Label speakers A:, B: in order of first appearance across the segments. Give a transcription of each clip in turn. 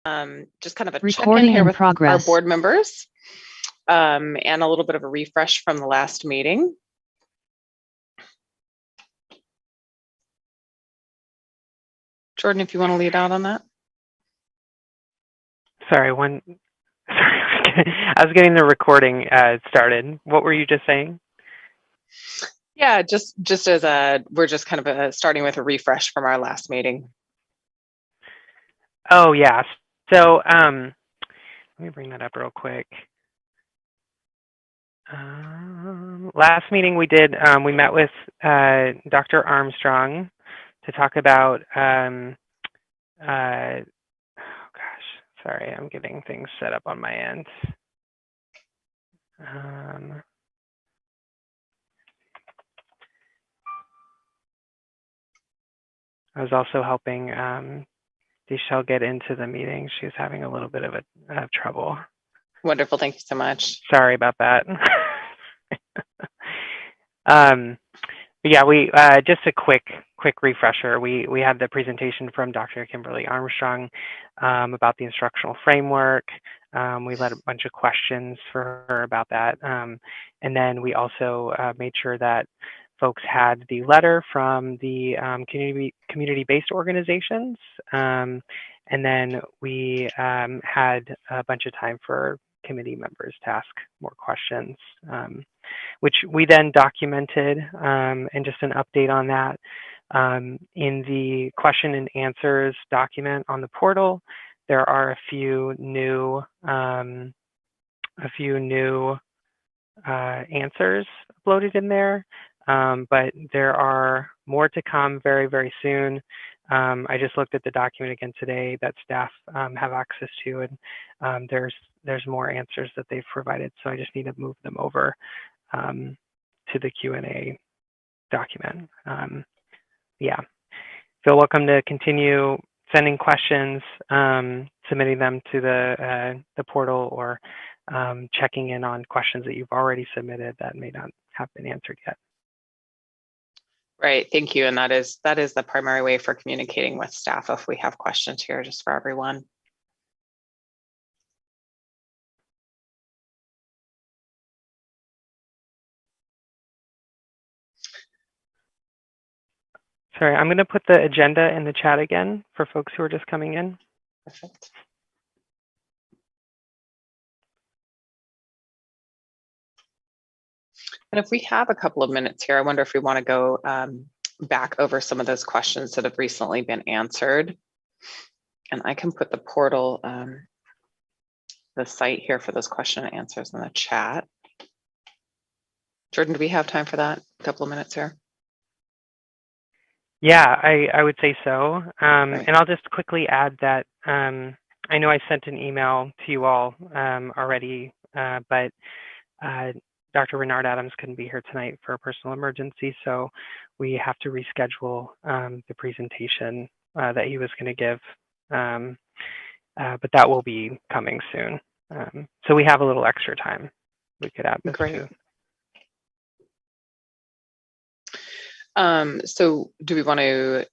A: just kind of a
B: Recording
A: check-in here
B: in
A: with
B: progress.
A: our board members and a little bit of a refresh from the last meeting. Jordan, if you want to lead out on that.
C: Sorry, I was getting the recording started. What were you just saying?
A: Yeah, just as we're just kind of starting with a refresh from our last meeting.
C: Oh yeah. So let me bring that up real quick. Last meeting we did, we met with Dr. Armstrong to talk about. Oh gosh, sorry, I'm getting things set up on my end. I was also helping Deshelle get into the meeting. She was having a little bit of trouble.
A: Wonderful, thank you so much.
C: Sorry about that. Yeah, we just a quick refresher. We had the presentation from Dr. Kimberly Armstrong about the instructional framework. We led a bunch of questions for her about that, and then we also made sure that folks had the letter from the community-based organizations, and then we had a bunch of time for committee members to ask more questions, which we then documented, and just an update on that. In the question and answers document on the portal, there are a few new answers uploaded in there, but there are more to come very, very soon. I just looked at the document again today that staff have access to, and there's more answers that they've provided, so I just need to move them over to the Q&A document. Yeah, feel welcome to continue sending questions, submitting them to the portal, or checking in on questions that you've already submitted that may not have been answered yet.
A: Right, thank you. And that is the primary way for communicating with staff if we have questions here, just for everyone.
C: Sorry, I'm going to put the agenda in the chat again for folks who are just coming in.
A: Perfect. And if we have a couple of minutes here, I wonder if we want to go back over some of those questions that have recently been answered. And I can put the portal, the site here for those question and answers in the chat. Jordan, do we have time for that? A couple of minutes here?
C: Yeah, I would say so.
A: Right.
C: And I'll just quickly add that I know I sent an email to you all already, but Dr. Renard Adams couldn't be here tonight for a personal emergency, so we have to reschedule the presentation that he was going to give, but that will be coming soon. So we have a little extra time. We could add this
A: Great.
C: too.
A: So do we want to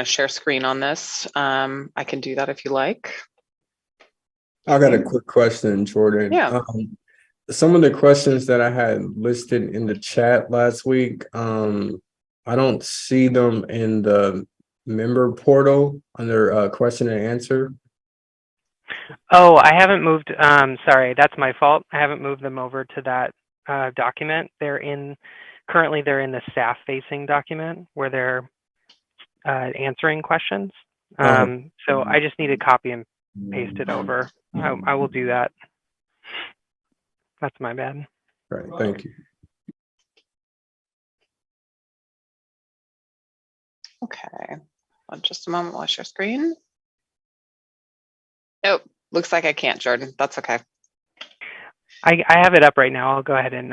A: share screen on this? I can do that if you like.
D: I got a quick question, Jordan.
A: Yeah.
D: Some of the questions that I had listed in the chat last week, I don't see them in the member portal under question and answer.
C: Oh, I haven't moved. Sorry, that's my fault. I haven't moved them over to that document. Currently they're in the staff-facing document where they're answering questions. So I just need to copy and paste it over. I will do that. That's my bad.
D: Right, thank you.
A: Okay, well, just a moment while I share screen. Oh, looks like I can't, Jordan. That's okay.
C: I have it up right now. I'll go ahead and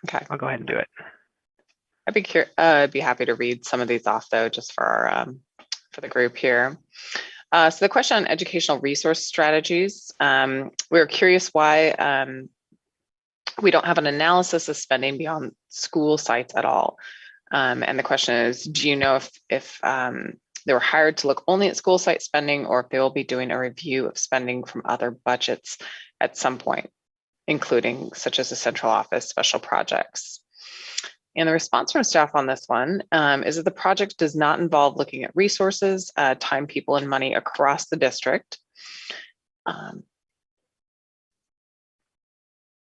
A: okay.
C: I'll go ahead and do it.
A: I'd be happy to read some of these off though, just for the group here. So the question on educational resource strategies, we're curious why we don't have an analysis of spending beyond school sites at all. And the question is, do you know if They were hired to look only at school site spending, or if they will be doing a review of spending from other budgets at some point, including such as the central office special projects. And the response from staff on this one is that the project does not involve looking at resources, time, people, and money across the district.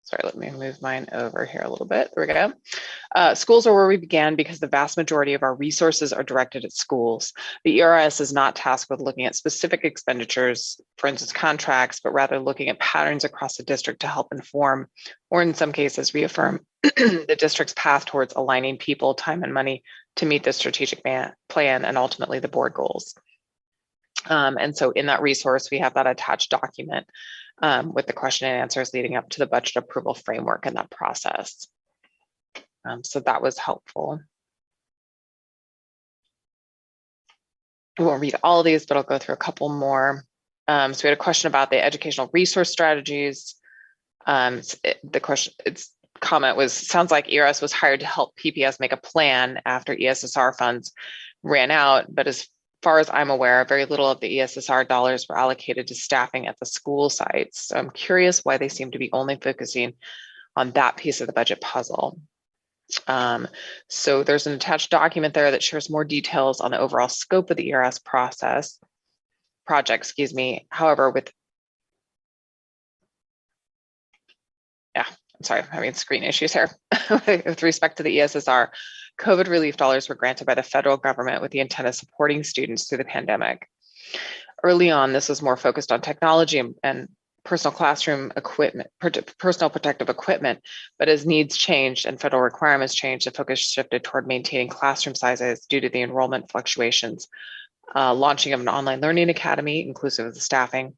A: Sorry, let me move mine over here a little bit. There we go. Schools are where we began because the vast majority of our resources are directed at schools. The ERS is not tasked with looking at specific expenditures, for instance, contracts, but rather looking at patterns across the district to help inform, or in some cases, reaffirm the district's path towards aligning people, time, and money to meet the strategic plan and ultimately the board goals. And so in that resource, we have that attached document with the question and answers leading up to the budget approval framework in that process. So that was helpful. I won't read all of these, but I'll go through a couple more. So we had a question about the educational resource strategies. Its comment was, sounds like ERS was hired to help PPS make a plan after ESSR funds ran out, but as far as I'm aware, very little of the ESSR dollars were allocated to staffing at the school sites. So I'm curious why they seem to be only focusing on that piece of the budget puzzle. So there's an attached document there that shares more details on the overall scope of the ERS project, However, I'm sorry, I'm having screen issues here. With respect to the ESSR, COVID relief dollars were granted by the federal government with the intent of supporting students through the pandemic. Early on, this was more focused on technology and personal classroom equipment, personal protective equipment, but as needs changed and federal requirements changed, the focus shifted toward maintaining classroom sizes due to the enrollment fluctuations, launching of an online learning academy, inclusive of the staffing,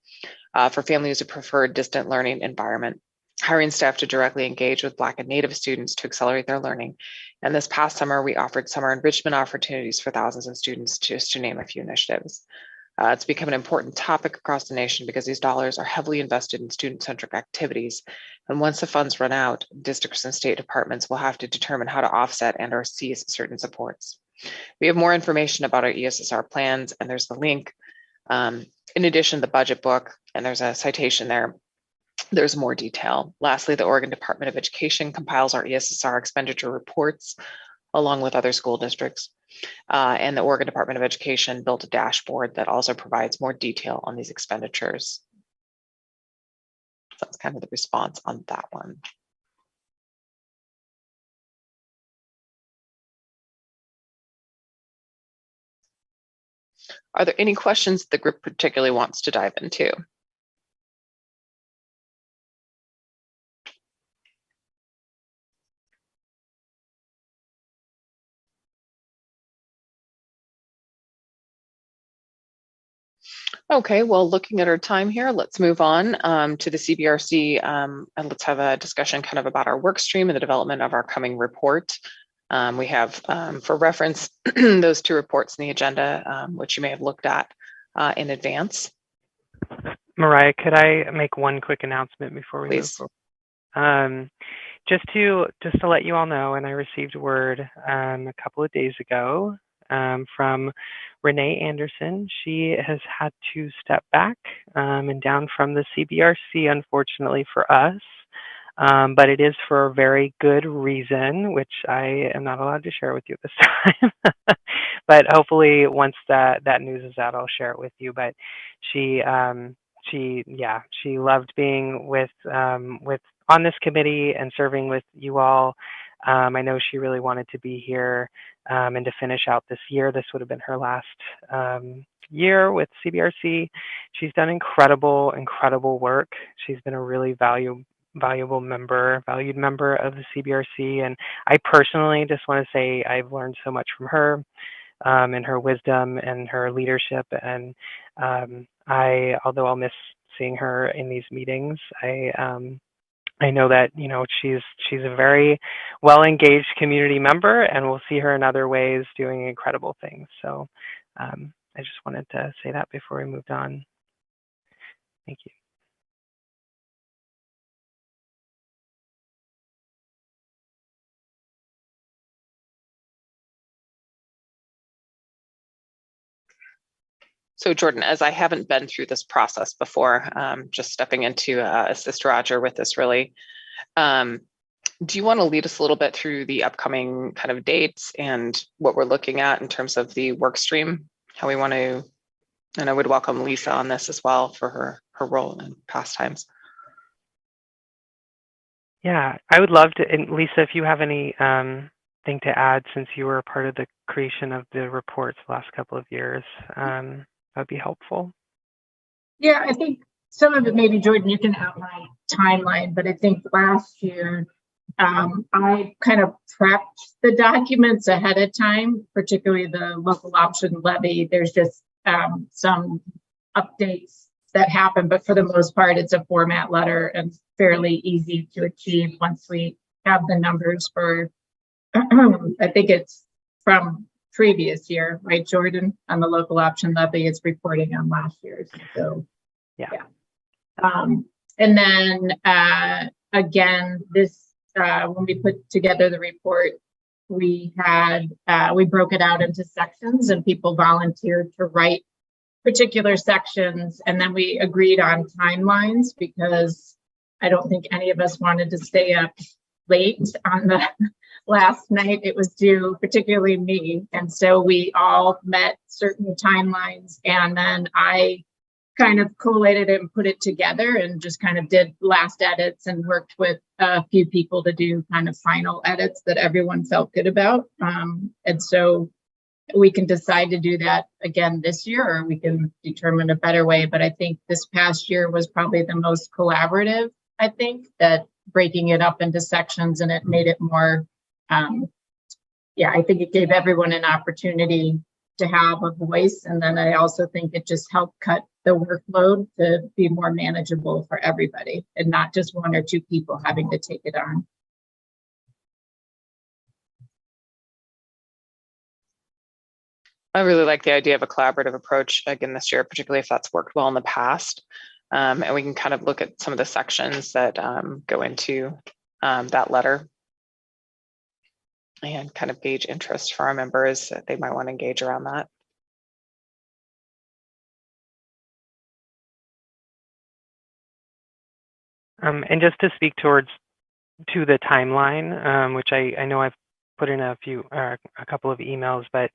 A: for families who prefer distant learning environment, hiring staff to directly engage with Black and Native students to accelerate their learning. And this past summer, we offered summer enrichment opportunities for thousands of students, just to name a few initiatives. It's become an important topic across the nation because these dollars are heavily invested in student-centric activities. And once the funds run out, districts and state departments will have to determine how to offset and or cease certain supports. We have more information about our ESSR plans, and there's the link. In addition, the budget book, and there's a citation there. There's more detail. Lastly, the Oregon Department of Education compiles our ESSR expenditure reports along with other school districts. And the Oregon Department of Education built a dashboard that also provides more detail on these expenditures. So that's kind of the response on that one. Are there any questions the group particularly wants to dive into? Okay, well, looking at our time here, let's move on to the CBRC and let's have a discussion kind of about our work stream and the development of our coming report. We have, for reference, those two reports in the agenda, which you may have looked at in advance.
C: Mariah, could I make one quick announcement before we
A: Please.
C: move forward? Just to let you all know, and I received word a couple of days ago from Renee Anderson. She has had to step back and down from the CBRC, unfortunately for us, but it is for a very good reason, which I am not allowed to share with you at this time. But hopefully, once that news is out, I'll share it with you. But she loved being with on this committee and serving with you all. I know she really wanted to be here and to finish out this year. This would have been her last year with CBRC. She's done incredible work. She's been a really valued member of the CBRC. And I personally just want to say I've learned so much from her and her wisdom and her leadership. And although I'll miss seeing her in these meetings, I know that, you know, she's a very well-engaged community member, and we'll see her in other ways doing incredible things. So I just wanted to say that before we moved on. Thank you.
A: So Jordan, as I haven't been through this process before, just stepping in to assist Roger with this really, do you want to lead us a little bit through the upcoming kind of dates and what we're looking at in terms of the work stream, how we want to, and I would welcome Lisa on this as well for her role in past times.
C: Yeah, I would love to, and Lisa, if you have any thing to add, since you were a part of the creation of the reports the last couple of years, that'd be helpful.
B: Yeah, I think some of it, maybe Jordan, you can outline timeline, but I think last year I kind of prepped the documents ahead of time, particularly the local option levy. There's just some updates that happen, but for the most part, it's a format letter and fairly easy to achieve once we have the numbers for, I think it's from previous year, right, Jordan, on the local option levy, it's reporting on last year's. So, yeah. And then again, this, when we put together the report, we had, we broke it out into sections and people volunteered to write particular sections. And then we agreed on timelines because I don't think any of us wanted to stay up late on the last night it was due, particularly me. And so we all met certain timelines, and then I kind of collated it and put it together and just kind of did last edits and worked with a few people to do kind of final edits that everyone felt good about. And so we can decide to do that again this year, or we can determine a better way. But I think this past year was probably the most collaborative. I think that breaking it up into sections, and it made it more, yeah, I think it gave everyone an opportunity to have a voice. And then I also think it just helped cut the workload to be more manageable for everybody and not just one or two people having to take it on.
A: I really like the idea of a collaborative approach again this year, particularly if that's worked well in the past. And we can kind of look at some of the sections that go into that letter and kind of gauge interest for our members that they might want to engage around that.
C: And just to speak to the timeline, which I know I've put in a couple of emails, but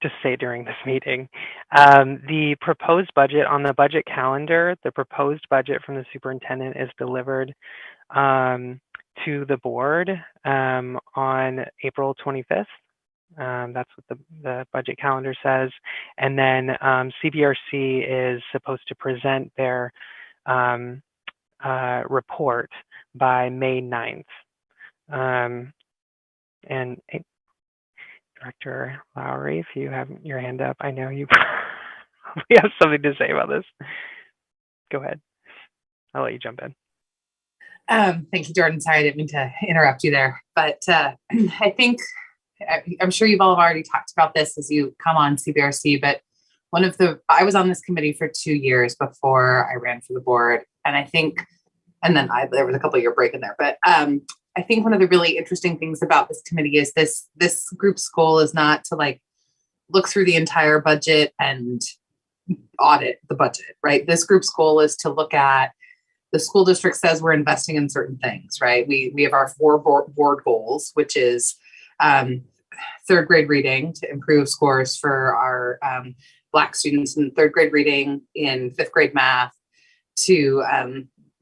C: just say during this meeting, the proposed budget on the budget calendar, the proposed budget from the superintendent is delivered to the board on April 25th. That's what the budget calendar says. And then CBRC is supposed to present their report by May 9th. And Director Lowry, if you have your hand up, I know you probably have something to say about this. Go ahead. I'll let you jump in.
E: Thank you, Jordan. Sorry, I didn't mean to interrupt you there. But I think, I'm sure you've all already talked about this as you come on CBRC, but I was on this committee for 2 years before I ran for the board. And I think, and then there was a couple year break in there, but I think one of the really interesting things about this committee is this group's goal is not to like look through the entire budget and audit the budget, right? This group's goal is to look at the school district says we're investing in certain things, right? We have our 4 board goals, which is 3rd grade reading to improve scores for our Black students in 3rd grade reading, in 5th grade math, to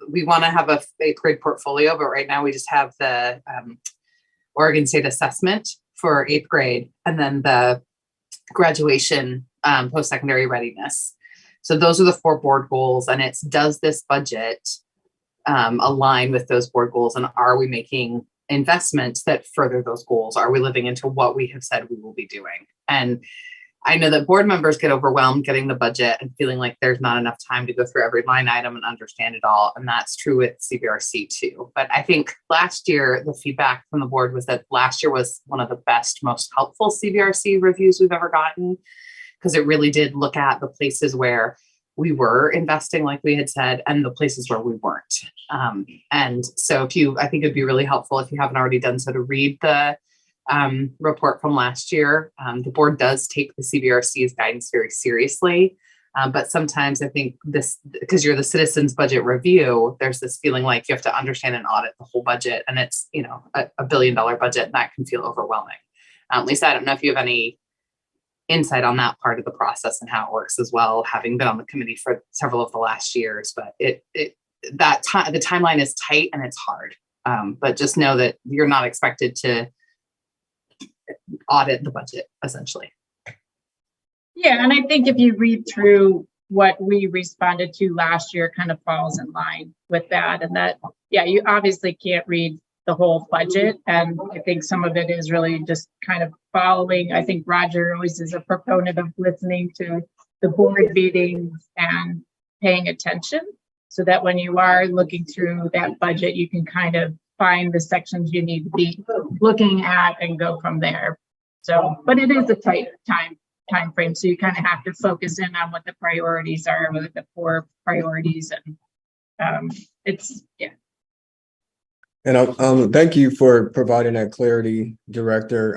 E: we want to have a 8th grade portfolio, but right now we just have the Oregon State assessment for 8th grade, and then the graduation post-secondary readiness. So those are the 4 board goals, and it's, does this budget align with those board goals, and are we making investments that further those goals? Are we living into what we have said we will be doing? And I know that board members get overwhelmed getting the budget and feeling like there's not enough time to go through every line item and understand it all. And that's true with CBRC too. But I think last year, the feedback from the board was that last year was one of the best, most helpful CBRC reviews we've ever gotten, because it really did look at the places where we were investing, like we had said, and the places where we weren't. And so I think it'd be really helpful if you haven't already done so to read the report from last year. The board does take the CBRC's guidance very seriously. But sometimes I think this, because you're the citizens budget review, there's this feeling like you have to understand and audit the whole budget, and it's, you know, a $1 billion budget, and that can feel overwhelming. Lisa, I don't know if you have any insight on that part of the process and how it works as well, having been on the committee for several of the last years, but the timeline is tight and it's hard. But just know that you're not expected to audit the budget, essentially.
B: Yeah, and I think if you read through what we responded to last year, kind of falls in line with that. And that, yeah, you obviously can't read the whole budget. And I think some of it is really just kind of following. I think Roger always is a proponent of listening to the board meetings and paying attention, so that when you are looking through that budget, you can kind of find the sections you need to be looking at and go from there. So, but it is a tight time frame, so you kind of have to focus in on what the priorities are, what the core priorities, and it's, yeah.
D: And thank you for providing that clarity, Director.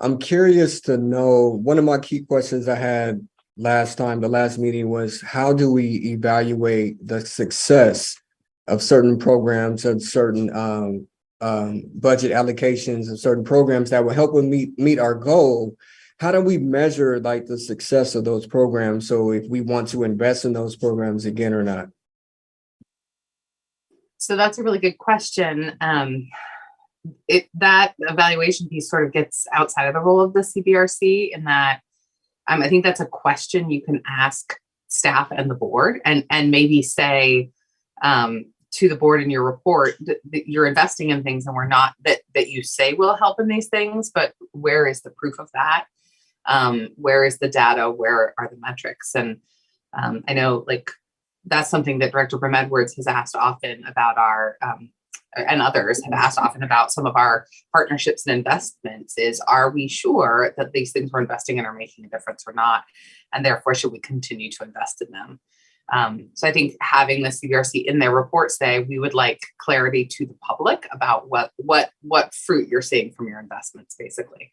D: I'm curious to know, one of my key questions I had last time, the last meeting, was how do we evaluate the success of certain programs, of certain budget allocations of certain programs that will help us meet our goal? How do we measure like the success of those programs? So if we want to invest in those programs again or not?
E: So that's a really good question. That evaluation piece sort of gets outside of the role of the CBRC, in that I think that's a question you can ask staff and the board, and maybe say to the board in your report that you're investing in things and we're not, that you say will help in these things, but where is the proof of that? Where is the data? Where are the metrics? And I know, like, that's something that Director Brim Edwards has asked often about our, and others have asked often about some of our partnerships and investments, is, are we sure that these things we're investing in are making a difference or not? And therefore, should we continue to invest in them? So I think having the CBRC in their report say, we would like clarity to the public about what fruit you're seeing from your investments, basically.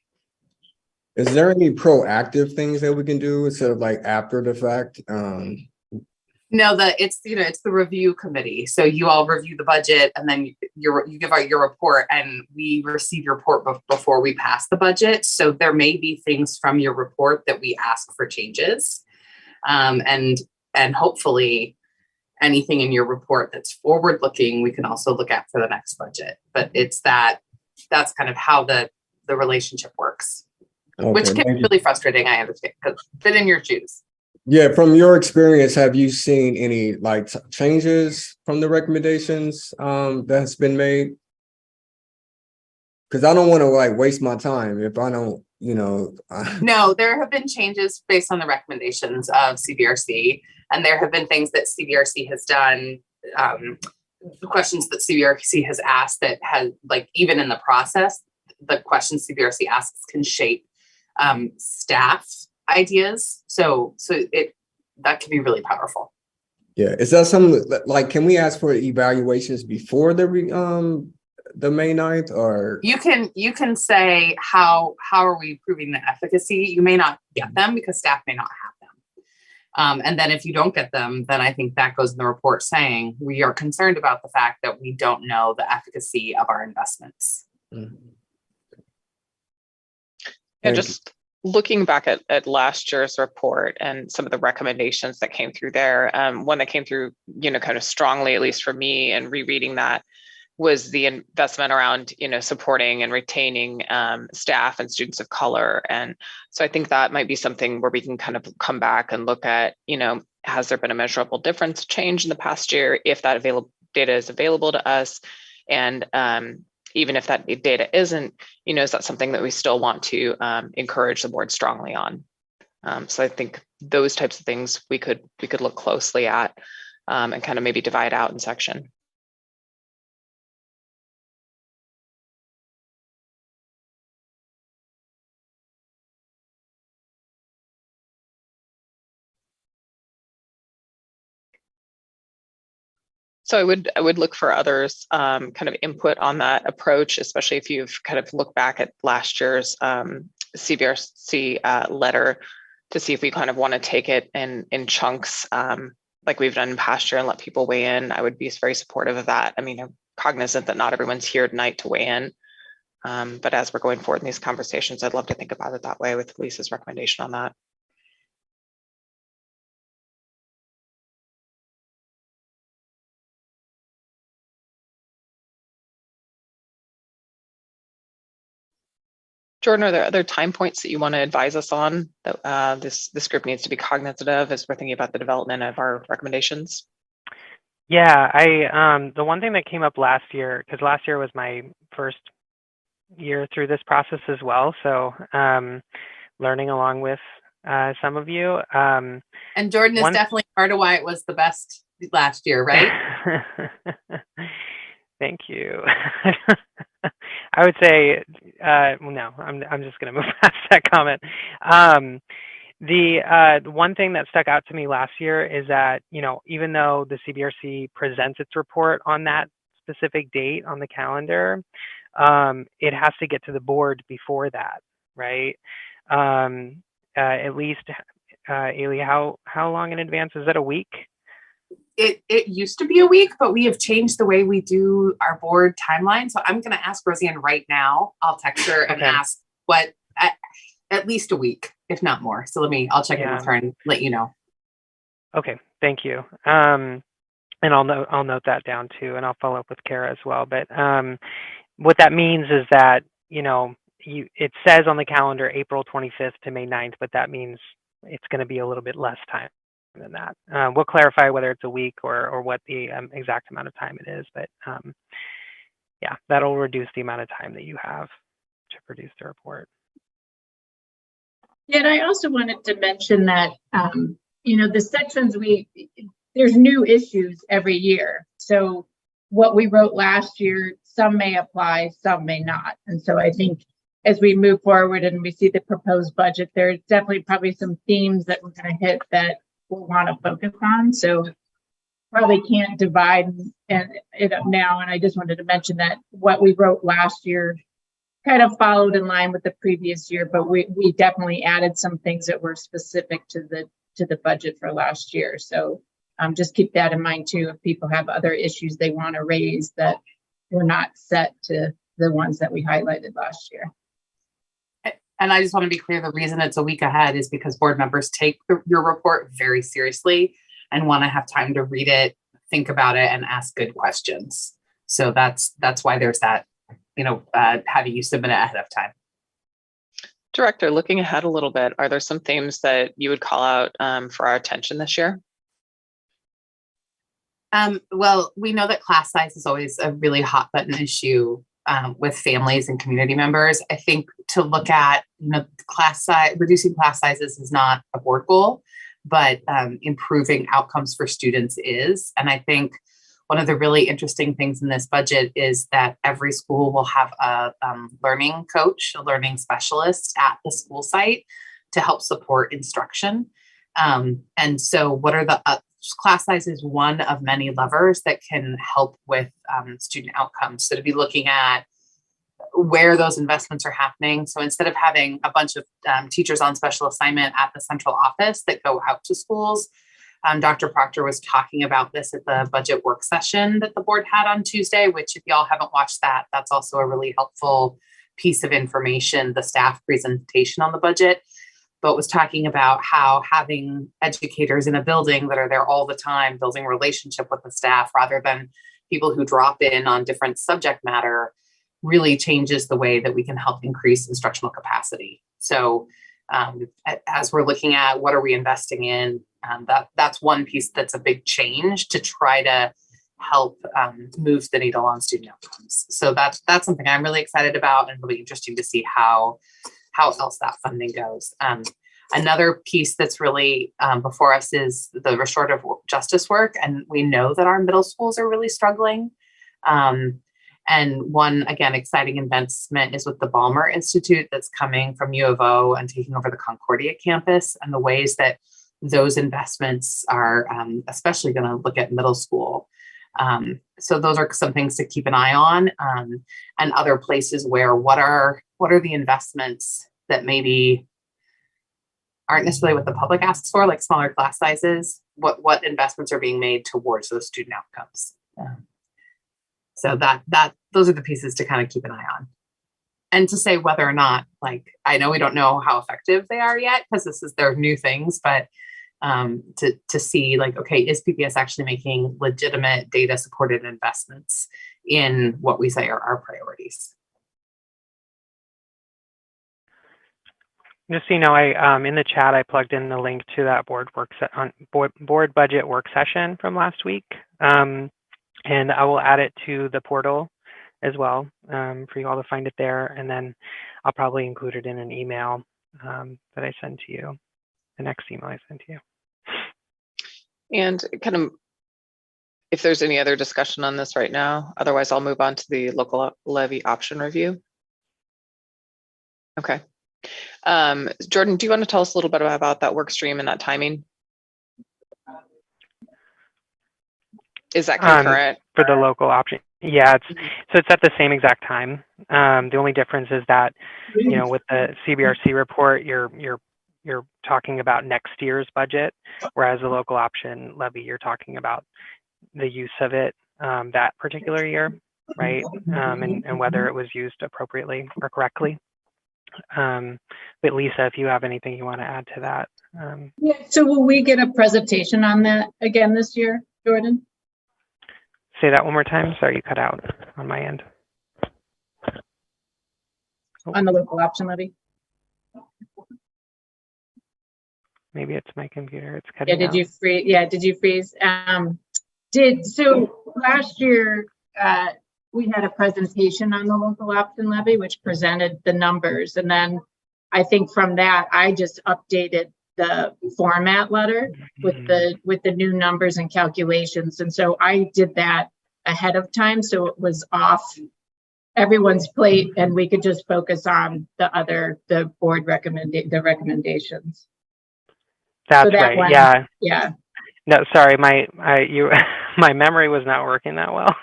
D: Is there any proactive things that we can do instead of like after the fact?
E: No, it's the review committee. So you all review the budget, and then you give out your report, and we receive your report before we pass the budget. So there may be things from your report that we ask for changes, and hopefully anything in your report that's forward looking, we can also look at for the next budget. But that's kind of how the relationship works, okay, which can be really frustrating. I understand, because fit in your shoes.
D: Yeah, from your experience, have you seen any like changes from the recommendations that's been made? Because I don't want to like waste my time if I don't, No,
E: there have been changes based on the recommendations of CBRC, and there have been things that CBRC has done, questions that CBRC has asked that has, like, even in the process, the questions CBRC asks can shape staff ideas. So that can be really powerful.
D: Yeah. Is that something like, can we ask for evaluations before the May 9th, or?
E: You can say, how are we proving the efficacy? You may not get them because staff may not have them. And then if you don't get them, then I think that goes in the report saying, we are concerned about the fact that we don't know the efficacy of our investments.
D: Mm-hmm.
A: And just looking back at last year's report and some of the recommendations that came through there, one that came through, kind of strongly, at least for me, and rereading that, was the investment around, supporting and retaining staff and students of color. And so I think that might be something where we can kind of come back and look at, has there been a measurable difference change in the past year, if that data is available to us? And even if that data isn't, is that something that we still want to encourage the board strongly on? So I think those types of things we could look closely at and kind of maybe divide out in section. So I would look for others kind of input on that approach, especially if you've kind of looked back at last year's CBRC letter to see if we kind of want to take it in chunks like we've done in past year and let people weigh in. I would be very supportive of that. I mean, I'm cognizant that not everyone's here tonight to weigh in. But as we're going forward in these conversations, I'd love to think about it that way with Lisa's recommendation on that. Jordan, are there other time points that you want to advise us on that this group needs to be cognizant of as we're thinking about the development of our recommendations?
C: Yeah, the one thing that came up last year, because last year was my first year through this process as well, so learning along with some of you.
E: And Jordan is definitely part of why it was the best last year, right?
C: Thank you. I would say, no, I'm just going to move past that comment. The one thing that stuck out to me last year is that, even though the CBRC presents its report on that specific date on the calendar, it has to get to the board before that, right? At least, Ailey, how long in advance? Is it a week?
E: It used to be a week, but we have changed the way we do our board timeline. So I'm going to ask Roseanne right now. I'll text her and ask what at least a week, if not more. So I'll check in with her and let you know.
C: Okay, thank you. And I'll note that down too, and I'll follow up with Kara as well. But what that means is that it says on the calendar April 25th to May 9th, but that means it's going to be a little bit less time than that. We'll clarify whether it's a week or what the exact amount of time it is, but yeah, that'll reduce the amount of time that you have to produce the report.
B: Yeah, and I also wanted to mention that the sections there's new issues every year. So what we wrote last year, some may apply, some may not. And so I think as we move forward and we see the proposed budget, there's definitely probably some themes that we're going to hit that we'll want to focus on. So probably can't divide it up now. And I just wanted to mention that what we wrote last year kind of followed in line with the previous year, but we definitely added some things that were specific to the budget for last year. So just keep that in mind too. If people have other issues they want to raise that were not set to the ones that we highlighted last year.
E: And I just want to be clear, the reason it's a week ahead is because board members take your report very seriously and want to have time to read it, think about it, and ask good questions. So that's why there's that, having you submit it ahead of time.
A: Director, looking ahead a little bit, are there some themes that you would call out for our attention this year?
E: Well, we know that class size is always a really hot button issue with families and community members. I think to look at, class size, reducing class sizes is not a board goal, but improving outcomes for students is. And I think one of the really interesting things in this budget is that every school will have a learning coach, a learning specialist at the school site to help support instruction. And so what are the class size is one of many levers that can help with student outcomes. So to be looking at where those investments are happening. So instead of having a bunch of teachers on special assignment at the central office that go out to schools, Dr. Proctor was talking about this at the budget work session that the board had on Tuesday, which if y'all haven't watched that, that's also a really helpful piece of information, the staff presentation on the budget, but was talking about how having educators in a building that are there all the time, building relationship with the staff rather than people who drop in on different subject matter really changes the way that we can help increase instructional capacity. So as we're looking at what are we investing in, that's one piece that's a big change to try to help move the needle on student outcomes. So that's something I'm really excited about, and it'll be interesting to see how else that funding goes. Another piece that's really before us is the restorative justice work, and we know that our middle schools are really struggling. And one, again, exciting investment is with the Balmer Institute that's coming from U of O and taking over the Concordia campus, and the ways that those investments are especially going to look at middle school. So those are some things to keep an eye on, and other places where what are the investments that maybe aren't necessarily what the public asks for, like smaller class sizes, what investments are being made towards those student outcomes. So those are the pieces to kind of keep an eye on. And to say whether or not, like, I know we don't know how effective they are yet because they're new things, but to see, like, okay, is PPS actually making legitimate data supported investments in what we say are our priorities?
C: Just so you know, I in the chat I plugged in the link to that board budget work session from last week, and I will add it to the portal as well, for you all to find it there, and then I'll probably include it in an email that I send to you, the next email I send to you.
A: And kind of, if there's any other discussion on this right now, otherwise I'll move on to the local levy option review. Okay. Jordan, do you want to tell us a little bit about that work stream and that timing? Is that concurrent?
C: For the local option? Yeah, it's at the same exact time. The only difference is that, you know, with the Cbrc report, you're talking about next year's budget, whereas the local option levy, you're talking about the use of it that particular year, right? And whether it was used appropriately or correctly. But Lisa, if you have anything you want to add to that.
B: Yeah, so will we get a presentation on that again this year, Jordan?
C: Say that one more time. Sorry, you cut out on my end.
B: On the local option levy?
C: Maybe it's my computer. It's cutting
B: Yeah,
C: out.
B: Did you freeze? So last year, we had a presentation on the local option levy, which presented the numbers. And then I think from that, I just updated the format letter with the new numbers and calculations. And so I did that ahead of time. So it was off everyone's plate and we could just focus on the board recommendations.
C: That's
B: so that
C: right.
B: one,
C: Yeah.
B: Yeah.
C: No, sorry, my memory was not working that well.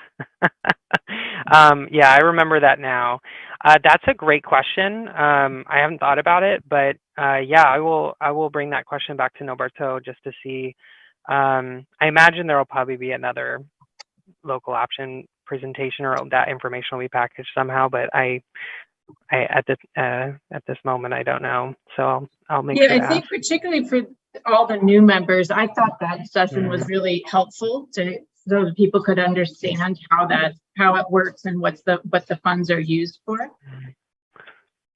C: Yeah, I remember that now. That's a great question. I haven't thought about it, but yeah, I will bring that question back to Noberto just to see. I imagine there will probably be another local option presentation, or that information will be packaged somehow, but I at this moment I don't know, so I'll make sure to
B: I think
C: ask.
B: particularly for all the new members, I thought that session was really helpful so that people could understand how it works and what the funds are used for.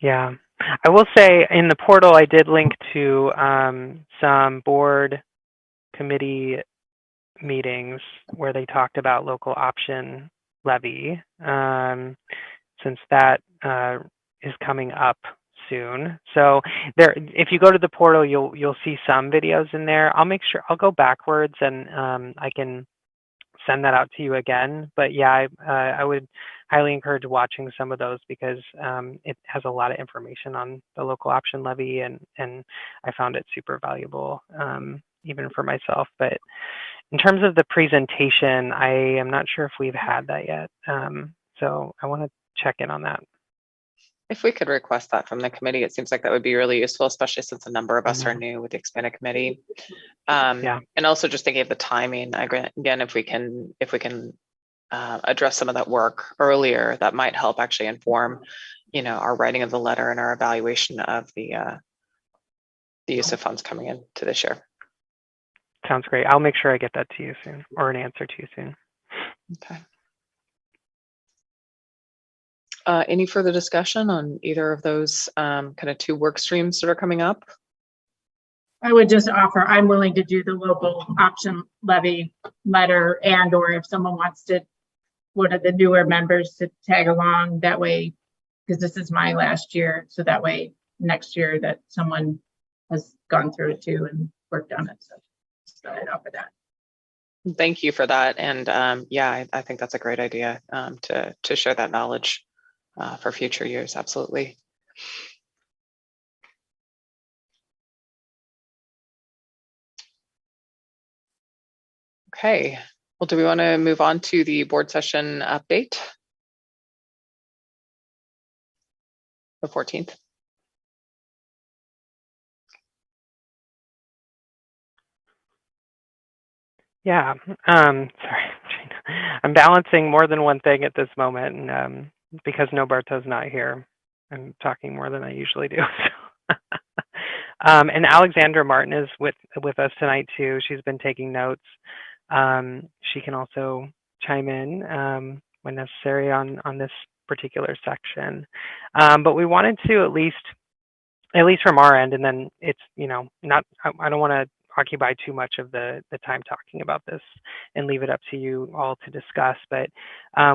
C: Yeah, I will say in the portal I did link to some board committee meetings where they talked about local option levy, since that is coming up soon. So there, if you go to the portal, you'll see some videos in there. I'll make sure I'll go backwards and I can send that out to you again. But yeah, I would highly encourage watching some of those because it has a lot of information on the local option levy, and I found it super valuable, even for myself. But in terms of the presentation, I am not sure if we've had that yet. So I want to check in on that.
A: If we could request that from the committee, it seems like that would be really useful, especially since a number of us are new with the expanded committee.
C: Yeah.
A: And also just thinking of the timing, again, if we can address some of that work earlier, that might help actually inform, our writing of the letter and our evaluation of the use of funds coming in to this year.
C: Sounds great. I'll make sure I get that to you soon, or an answer to you soon.
A: Okay. Any further discussion on either of those kind of two work streams that are coming up?
B: I would just offer, I'm willing to do the local option levy letter, and or if someone wants to, one of the newer members to tag along that way, because this is my last year. So that way next year that someone has gone through it too and worked on it. So just I'd offer that.
A: Thank you for that. And yeah, I think that's a great idea to share that knowledge for future years. Absolutely. Okay. Well, Well, do we want to move on to the board session update? The 14th.
C: Yeah, sorry, I'm balancing more than one thing at this moment, and because Noberto's not here, I'm talking more than I usually do. And Alexandra Martin is with us tonight too. She's been taking notes. She can also chime in when necessary on this particular section. But we wanted to at least from our end, and then it's, not, I don't want to occupy too much of the time talking about this and leave it up to you all to discuss, but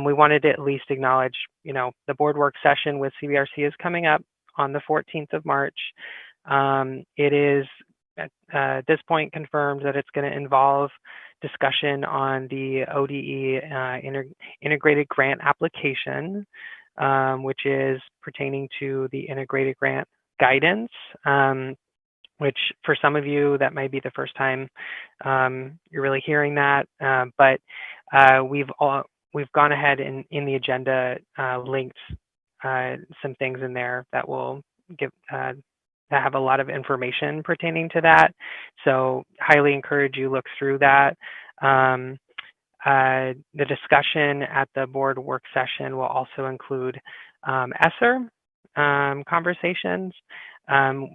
C: we wanted to at least acknowledge, the board work session with CBRC is coming up on the 14th of March. It is at this point confirmed that it's going to involve discussion on the ODE integrated grant application, which is pertaining to the integrated grant guidance, which for some of you, that might be the first time you're really hearing that. But we've gone ahead and in the agenda linked some things in there that will give that have a lot of information pertaining to that. So highly encourage you look through that. The discussion at the board work session will also include ESSER conversations,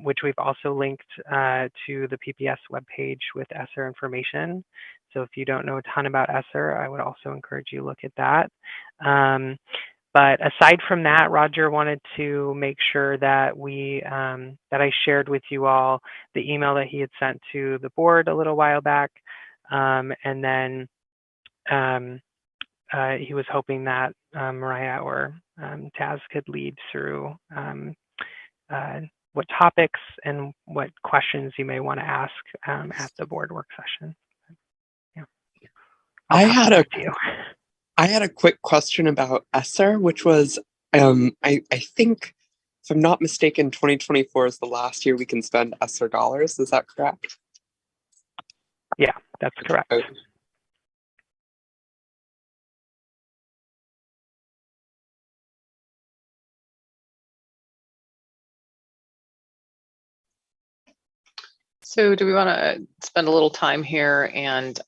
C: which we've also linked to the PPS webpage with ESSER information. So if you don't know a ton about ESSER, I would also encourage you to look at that. But aside from that, Roger wanted to make sure that that I shared with you all the email that he had sent to the board a little while back. And then he was hoping that Mariah or Taz could lead through what topics and what questions you may want to ask at the board work session. Yeah.
F: I had a quick question about ESSER, which was, I think, if I'm not mistaken, 2024 is the last year we can spend ESSER dollars. Is that correct?
C: Yeah, that's correct.
F: Okay.
A: So do we want to spend a little time here and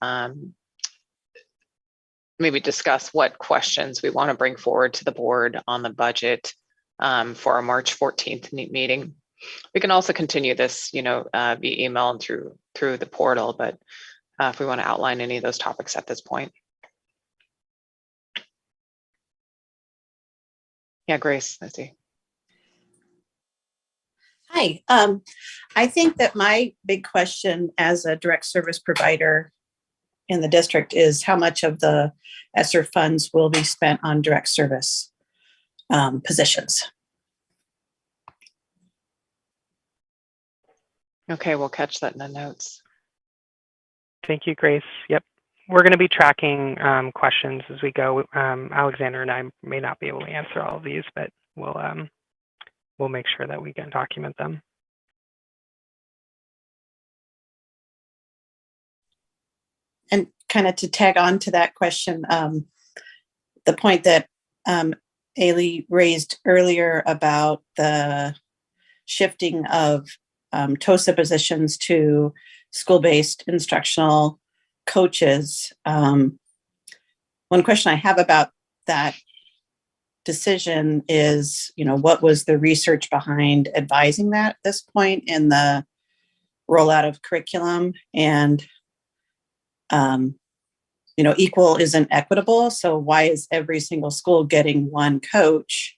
A: maybe discuss what questions we want to bring forward to the board on the budget for our March 14th meeting? We can also continue this, via email and through the portal, but if we want to outline any of those topics at this point. Yeah, Grace, I see.
G: Hi, I think that my big question as a direct service provider in the district is how much of the ESSER funds will be spent on direct service positions.
A: Okay, we'll catch that in the notes.
C: Thank you, Grace. Yep. We're going to be tracking questions as we go. Alexander and I may not be able to answer all of these, but we'll make sure that we can document them.
G: And kind of to tag on to that question, the point that Ailey raised earlier about the shifting of TOSA positions to school-based instructional coaches. One question I have about that decision is, what was the research behind advising that at this point in the rollout of curriculum? And equal isn't equitable. So why is every single school getting one coach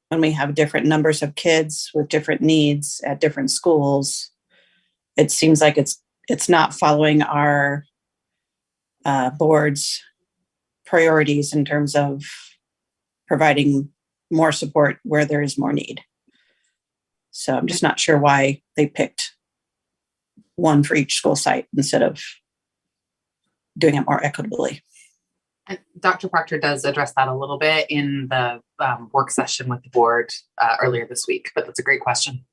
G: when we have different numbers of kids with different needs at different schools? It seems like it's not following our board's priorities in terms of providing more support where there is more need. So I'm just not sure why they picked one for each school site instead of doing it more equitably.
E: And Dr. Proctor does address that a little bit in the work session with the board earlier this week, but that's a great question.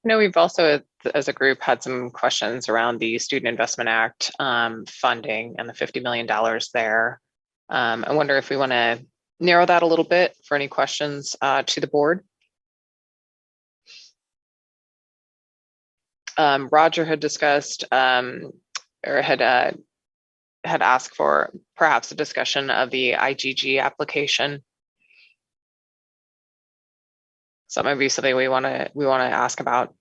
A: We've also, as a group, had some questions around the Student Investment Act funding and the $50 million there. I wonder if we want to narrow that a little bit for any questions to the board. Roger had discussed or had asked for perhaps a discussion of the IGG application. So that might be something we want to ask about.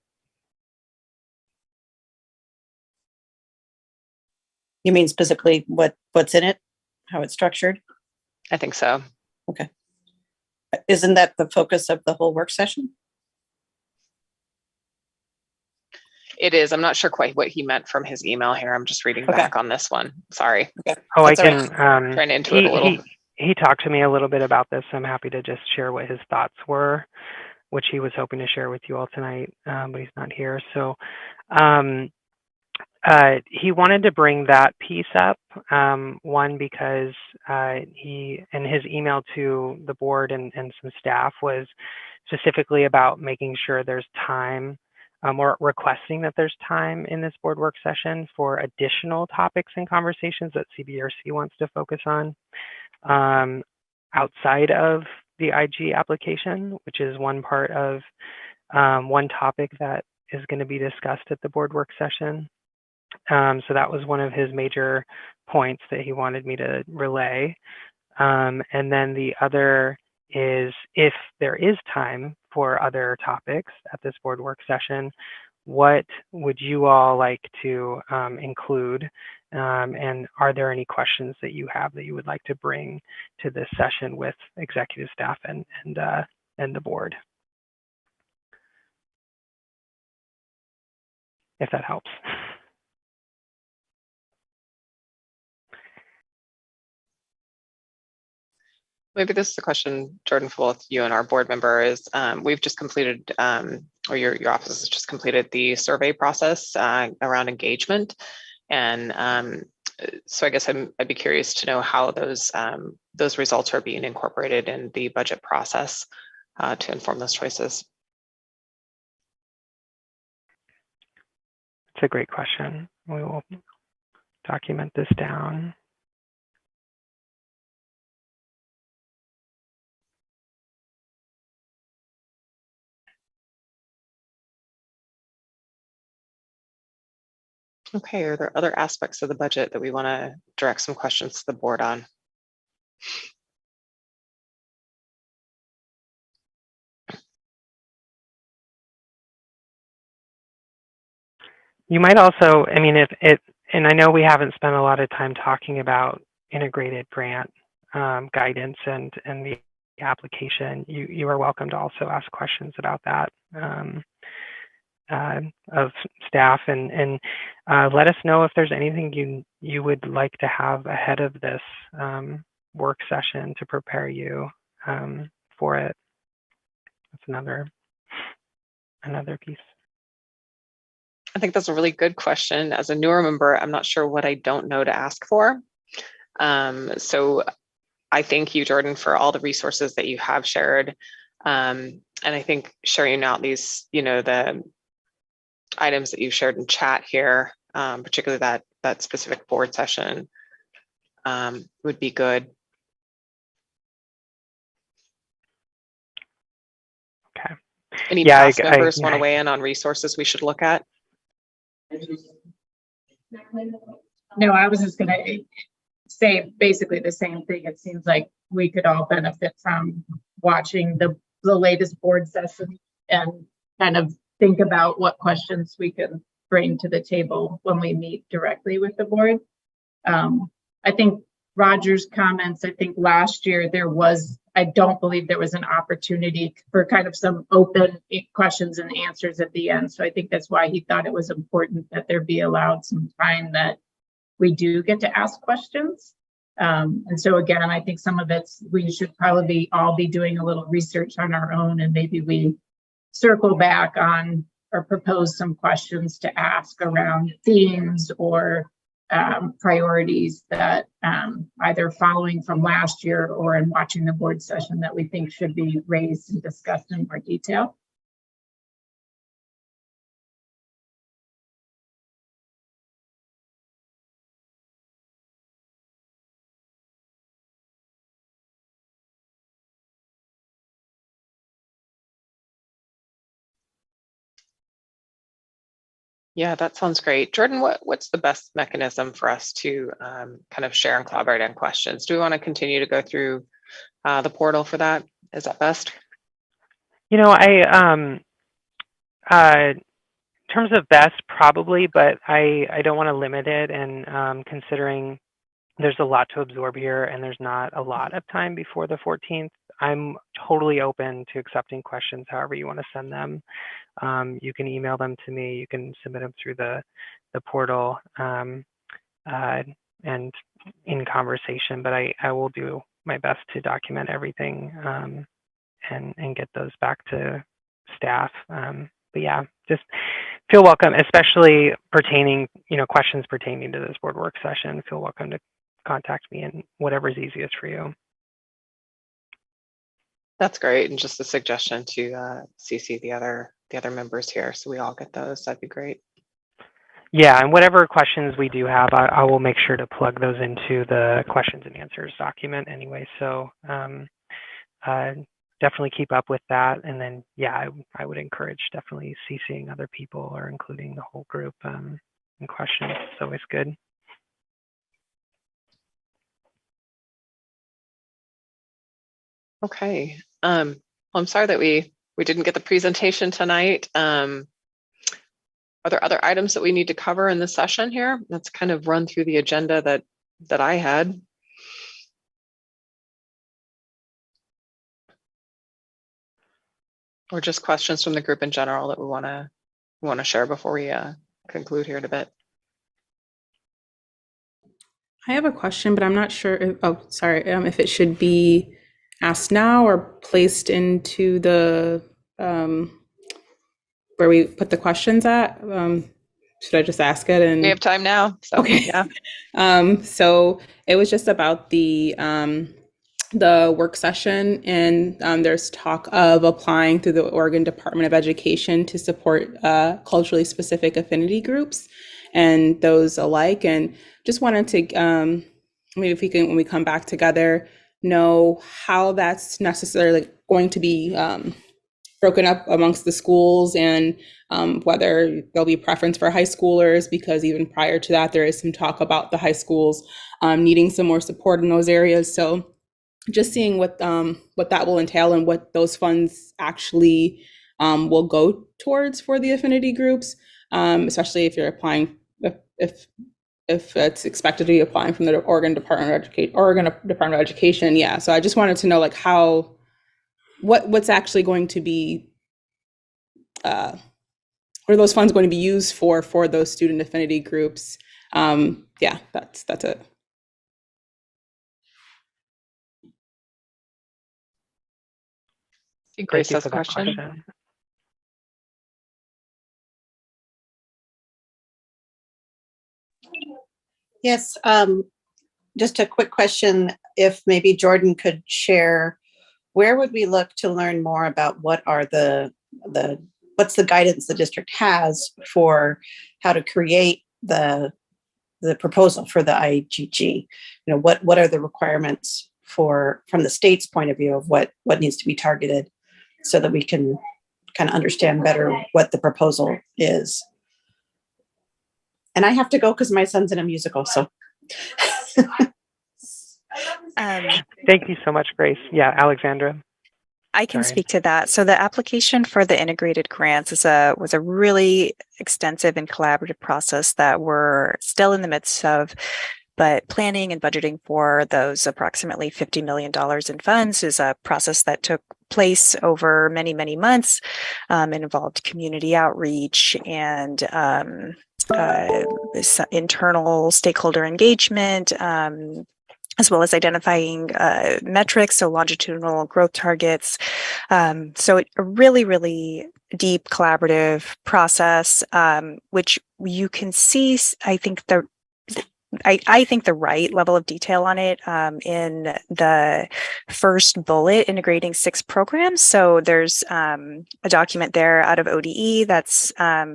G: You mean specifically what's in it, how it's structured?
A: I think so.
G: Okay. Isn't that the focus of the whole work session?
A: It is. I'm not sure quite what he meant from his email here. I'm just reading back on this one. Sorry.
G: Okay.
C: Oh,
G: That's
C: I
G: all right.
C: can.
A: Trying to intuit a little.
C: He talked to me a little bit about this. I'm happy to just share what his thoughts were, which he was hoping to share with you all tonight, but he's not here. So he wanted to bring that piece up, one, because he, in his email to the board and some staff, was specifically about making sure there's time, or requesting that there's time in this board work session for additional topics and conversations that CBRC wants to focus on outside of the IG application, which is one part of one topic that is going to be discussed at the board work session. So that was one of his major points that he wanted me to relay. And then the other is, if there is time for other topics at this board work session, what would you all like to include? And are there any questions that you have that you would like to bring to this session with executive staff and the board? If that helps.
A: Maybe this is a question, Jordan, for both you and our board member. Is we've just completed, or your office has just completed the survey process around engagement, and so I guess I'd be curious to know how those results are being incorporated in the budget process to inform those choices.
C: It's a great question. We will document this down.
A: Okay, are there other aspects of the budget that we want to direct some questions to the board on?
C: You might also, I mean, and I know we haven't spent a lot of time talking about integrated grant guidance and the application. You are welcome to also ask questions about that of staff, and let us know if there's anything you would like to have ahead of this work session to prepare you for it. That's another piece.
A: I think that's a really good question. As a newer member, I'm not sure what I don't know to ask for. So I thank you, Jordan, for all the resources that you have shared. And I think sharing out these, the items that you've shared in chat here, particularly that specific board session, would be good.
C: Okay.
A: Any past members want to weigh in on resources we should look at?
B: No, I was just going to say basically the same thing. It seems like we could all benefit from watching the latest board session and kind of think about what questions we can bring to the table when we meet directly with the board. I think Roger's comments, I think last year I don't believe there was an opportunity for kind of some open questions and answers at the end. So I think that's why he thought it was important that there be allowed some time that we do get to ask questions. And so again, I think some of we should probably all be doing a little research on our own, and maybe we circle back on or propose some questions to ask around themes or priorities that either following from last year or in watching the board session that we think should be raised and discussed in more detail.
A: Yeah, that sounds great. Jordan, what's the best mechanism for us to kind of share and collaborate on questions? Do we want to continue to go through the portal for that? Is that best?
C: You know, in terms of best, probably, but I don't want to limit it. And considering there's a lot to absorb here and there's not a lot of time before the 14th, I'm totally open to accepting questions however you want to send them. You can email them to me. You can submit them through the portal and in conversation. But I will do my best to document everything and get those back to staff. But yeah, just feel welcome, especially pertaining, questions pertaining to this board work session. Feel welcome to contact me and whatever's easiest for you.
A: That's great. And just a suggestion to CC the other members here, so we all get those. That'd be great.
C: Yeah, and whatever questions we do have, I will make sure to plug those into the questions and answers document anyway. So definitely keep up with that. And then, yeah, I would encourage definitely CCing other people or including the whole group in questions. It's always good.
A: Okay. Well, I'm sorry that we didn't get the presentation tonight. Are there other items that we need to cover in the session here? Let's kind of run through the agenda that I had. Or just questions from the group in general that we want to share before we conclude here in a bit.
H: I have a question, but I'm not sure if it should be asked now or placed into the where we put the questions at. Should I just ask it? And
A: we have time now. So,
H: okay.
A: Yeah.
H: So it was just about the work session, and there's talk of applying through the Oregon Department of Education to support culturally specific affinity groups and those alike. And just wanted to, maybe if we can, when we come back together, know how that's necessarily going to be broken up amongst the schools, and whether there'll be preference for high schoolers, because even prior to that, there is some talk about the high schools needing some more support in those areas. So just seeing what that will entail and what those funds actually will go towards for the affinity groups, especially if you're applying, if it's expected to be applying from the Oregon Department of Education. Yeah. So I just wanted to know like what's actually going to be, what are those funds going to be used for those student affinity groups? Yeah, that's it.
A: Grace has a question.
G: Yes, just a quick question. If maybe Jordan could share, where would we look to learn more about what are what's the guidance the district has for how to create the proposal for the IGG? What are the requirements from the state's point of view of what needs to be targeted, so that we can kind of understand better what the proposal is. And I have to go because my son's in a musical, so.
C: Thank you so much, Grace. Yeah, Alexandra.
I: I can speak to that. So the application for the integrated grants was a really extensive and collaborative process that we're still in the midst of. But planning and budgeting for those approximately $50 million in funds is a process that took place over many, many months. It involved community outreach and internal stakeholder engagement, as well as identifying metrics, so longitudinal growth targets. So a really, really deep collaborative process, which you can see, I think the right level of detail on it in the first bullet, integrating 6 programs. So there's a document there out of ODE that's I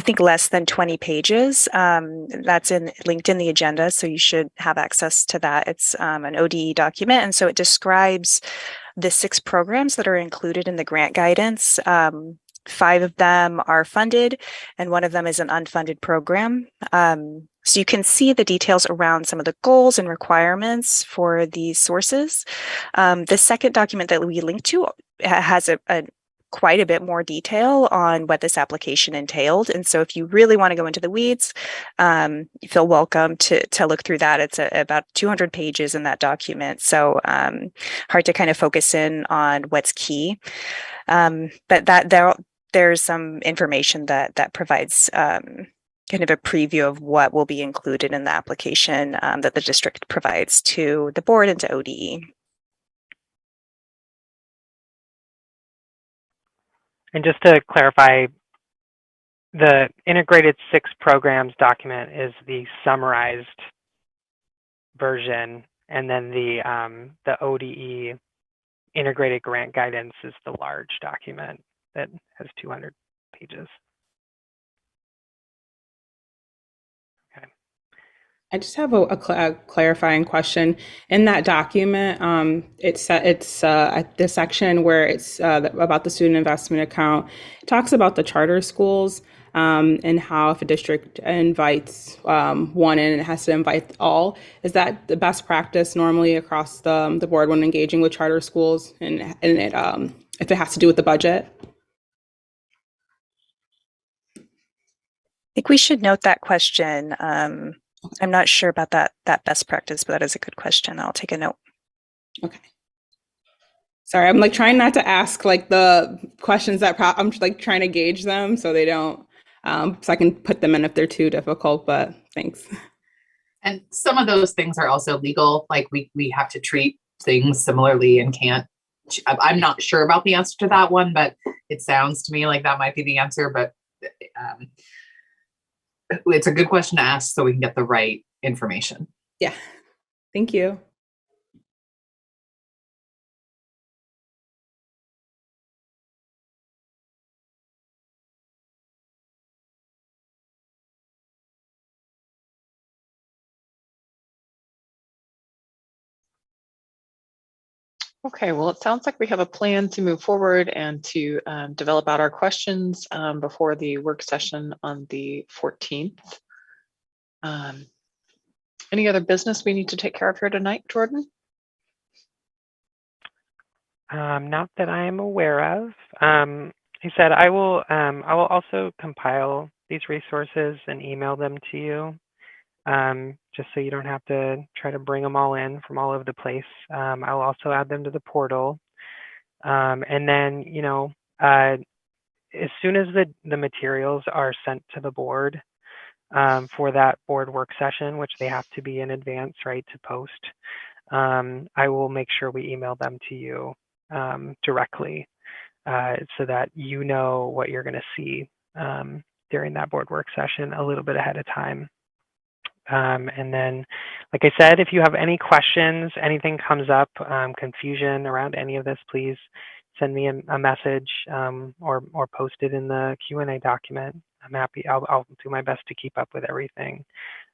I: think less than 20 pages. That's linked in the agenda, so you should have access to that. It's an ODE document, and so it describes the 6 programs that are included in the grant guidance. 5 of them are funded, and 1 of them is an unfunded program. So you can see the details around some of the goals and requirements for these sources. The second document that we link to has quite a bit more detail on what this application entailed. And so if you really want to go into the weeds, you feel welcome to look through that. It's about 200 pages in that document. So hard to kind of focus in on what's key. But there's some information that provides kind of a preview of what will be included in the application that the district provides to the board and to ODE.
C: And just to clarify, the integrated 6 programs document is the summarized version, and then the ODE integrated grant guidance is the large document that has 200 pages. Okay.
H: I just have a clarifying question. In that document, it's at the section where it's about the student investment account. It talks about the charter schools and how if a district invites one in, it has to invite all. Is that the best practice normally across the board when engaging with charter schools, and it if it has to do with the budget?
I: I think we should note that question. I'm not sure about that best practice, but that is a good question. I'll take a note.
H: Okay. Sorry, I'm like trying not to ask like the questions that I'm like trying to gauge them so they don't, so I can put them in if they're too difficult, but thanks.
E: And some of those things are also legal, like we have to treat things similarly and can't. I'm not sure about the answer to that one, but it sounds to me like that might be the answer, but it's a good question to ask so we can get the right information.
H: Yeah, thank you.
A: Okay, well, it sounds like we have a plan to move forward and to develop out our questions before the work session on the 14th. Any other business we need to take care of here tonight, Jordan?
C: Not that I am aware of. He said I will also compile these resources and email them to you, just so you don't have to try to bring them all in from all over the place. I'll also add them to the portal. And then, you know, as soon as the materials are sent to the board for that board work session, which they have to be in advance, right, to post, I will make sure we email them to you directly so that you know what you're going to see during that board work session a little bit ahead of time. And then, like I said, if you have any questions, anything comes up, confusion around any of this, please send me a message or post it in the Q&A document. I'm happy. I'll do my best to keep up with everything.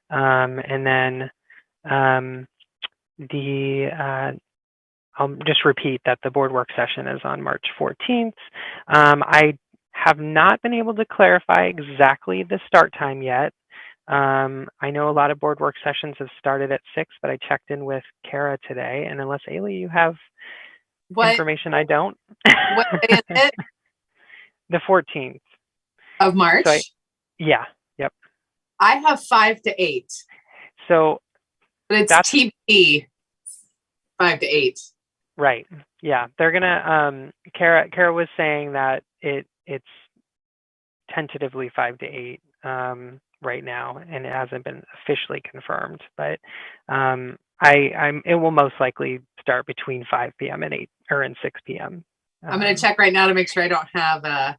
C: And then I'll just repeat that the board work session is on March 14th. I have not been able to clarify exactly the start time yet. I know a lot of board work sessions have started at 6, but I checked in with Kara today, and unless Ailey, you have information I don't.
E: What day is it?
C: The 14th
E: Of March?
C: So yeah, yep.
E: I have 5 to 8.
C: So,
E: but it's TBD 5 to 8.
C: Right. Yeah, they're gonna. Kara was saying that it's tentatively 5 to 8 right now, and it hasn't been officially confirmed. But it will most likely start between 5 p.m. and 6 p.m.
E: I'm gonna check right now to make sure I don't have a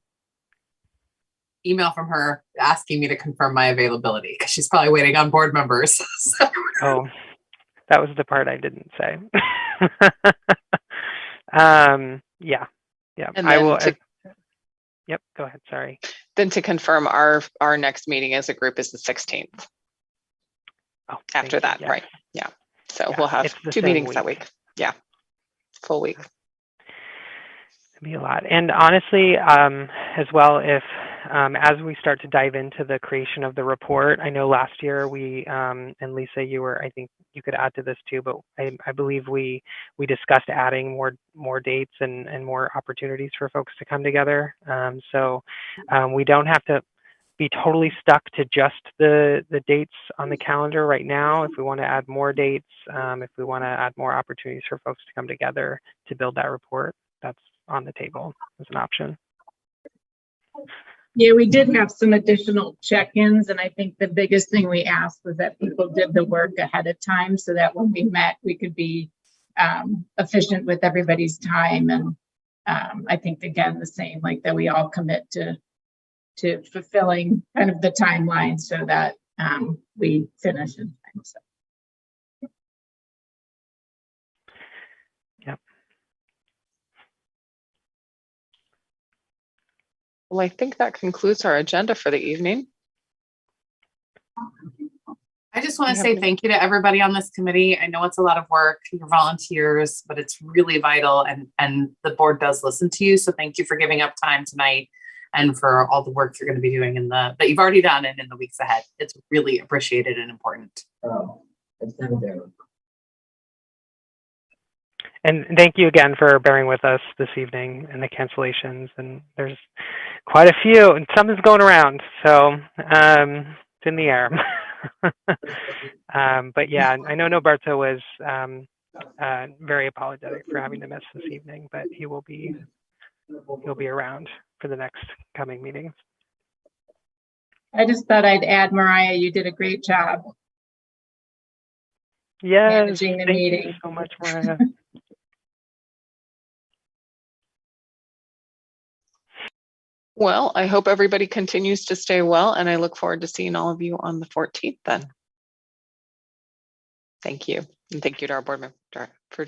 E: email from her asking me to confirm my availability, because she's probably waiting on board members. So.
C: Oh, that was the part I didn't say. Yeah.
A: And
C: I will. Yep. Go ahead. Sorry.
A: Then to confirm, our next meeting as a group is the 16th.
C: Oh,
A: after that,
C: yeah.
A: right? Yeah. So we'll have 2 meetings that week. Yeah. Full week.
C: be a lot. And honestly, as well, if as we start to dive into the creation of the report, I know last year we, and Lisa, I think you could add to this too, but I believe we discussed adding more dates and more opportunities for folks to come together. So we don't have to be totally stuck to just the dates on the calendar right now. If we want to add more dates, if we want to add more opportunities for folks to come together to build that report, that's on the table as an option.
B: Yeah, we did have some additional check-ins, and I think the biggest thing we asked was that people did the work ahead of time so that when we met, we could be efficient with everybody's time. And I think, again, the same, like that we all commit to fulfilling kind of the timeline so that we finish in time. So.
C: Yep.
A: Well, I think that concludes our agenda for the evening.
E: I just want to say thank you to everybody on this committee. I know it's a lot of work, your volunteers, but it's really vital, and the board does listen to you. So thank you for giving up time tonight and for all the work you're going to be doing that you've already done and in the weeks ahead. It's really appreciated and important.
C: And thank you again for bearing with us this evening and the cancellations. And there's quite a few, and some is going around, so it's in the air. But yeah, I know Noberto was very apologetic for having to miss this evening, but he'll be around for the next coming meetings.
B: I just thought I'd add, Mariah, you did a great job.
C: Yes,
B: managing the
C: thank
B: meeting.
C: you so much, Mariah.
A: Well, I hope everybody continues to stay well, and I look forward to seeing all of you on the 14th then. Thank you. And thank you to our board member for